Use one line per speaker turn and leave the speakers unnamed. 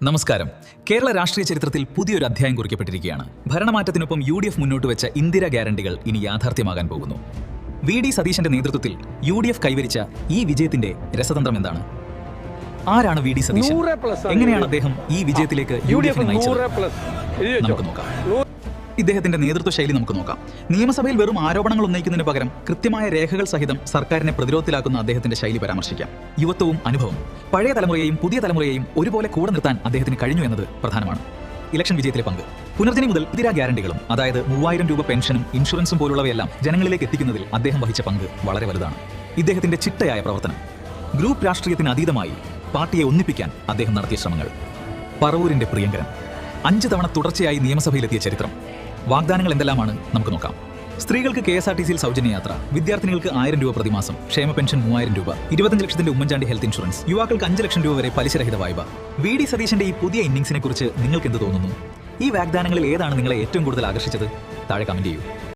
നമസ്കാരം. കേരള രാഷ്ട്രീയ ചരിത്രത്തിൽ പുതിയൊരു അധ്യായം കുറിക്കപ്പെട്ടിരിക്കുകയാണ്. ഭരണമാറ്റത്തിനൊപ്പം UDF മുന്നോട്ട് വെച്ച ഇന്ദിര ഗ്യാരണ്ടികൾ ഇനി യാഥാർത്ഥ്യമാകാൻ പോകുന്നു. VD സതീശന്റെ നേതൃത്വത്തിൽ UDF കൈവരിച്ച ഈ വിജയത്തിന്റെ രസതന്ത്രം എന്താണ്? ആരാണ് VD സതീശൻ? എങ്ങനെയാണ് അദ്ദേഹം ഈ വിജയത്തിലേക്ക് UDF നയിച്ചത്? നമുക്ക് നോക്കാം. ഇദ്ദേഹത്തിന്റെ നേതൃത്വ ശൈലി നമുക്ക് നോക്കാം. നിയമസഭയിൽ വെറും ആരോപണങ്ങൾ ഉന്നയിക്കുന്നതിന് പകരം കൃത്യമായ രേഖകൾ സഹിതം സർക്കാരിനെ പ്രതിരോധത്തിലാക്കുന്ന അദ്ദേഹത്തിന്റെ ശൈലി പരാമർശിക്കാം. യുവത്വവും അനുഭവം, പഴയ തലമുറയെയും പുതിയ തലമുറയെയും ഒരുപോലെ കൂടെ നിർത്താൻ അദ്ദേഹത്തിന് കഴിഞ്ഞു എന്നത് പ്രധാനമാണ്. ഇലക്ഷൻ വിജയത്തിലെ പങ്ക്. പുനർജനി മുതൽ ഇന്ദിരാ ഗ്യാരണ്ടികളും, അതായത് 3000 രൂപ പെൻഷനും ഇൻഷുറൻസും പോലുള്ളവയെല്ലാം ജനങ്ങളിലേക്ക് എത്തിക്കുന്നതിൽ അദ്ദേഹം വഹിച്ച പങ്ക് വളരെ വലുതാണ്. ഇദ്ദേഹത്തിന്റെ ചിട്ടയായ പ്രവർത്തനം, ഗ്രൂപ്പ് രാഷ്ട്രീയത്തിന് അതീതമായി പാർട്ടിയെ ഒന്നിപ്പിക്കാൻ അദ്ദേഹം നടത്തിയ ശ്രമങ്ങൾ. പറവൂരിന്റെ പ്രിയങ്കരൻ, 5 തവണ തുടർച്ചയായി നിയമസഭയിലെത്തിയ ചരിത്രം. വാഗ്ദാനങ്ങൾ എന്തെല്ലാമാണ് നമുക്ക് നോക്കാം. സ്ത്രീകൾക്ക് KSRTCയിൽ സൗജന്യ യാത്ര, വിദ്യാർത്ഥിനികൾക്ക് 1000 രൂപ പ്രതിമാസം, ക്ഷേമ പെൻഷൻ 3000 രൂപ, 25 ലക്ഷത്തിന്റെ ഉമ്മൻചാണ്ടി ഹെൽത്ത് ഇൻഷുറൻസ്, യുവാക്കൾക്ക് 5 ലക്ഷം രൂപ വരെ പലിശരഹിത വായ്പ. VD സതീശന്റെ ഈ പുതിയ ഇന്നിംഗ്സിനെ കുറിച്ച് നിങ്ങൾക്ക് എന്ത് തോന്നുന്നു? ഈ വാഗ്ദാനങ്ങളിൽ ഏതാണ് നിങ്ങളെ ഏറ്റവും കൂടുതൽ ആകർഷിച്ചത്? താഴെ കമന്റ് ചെയ്യൂ.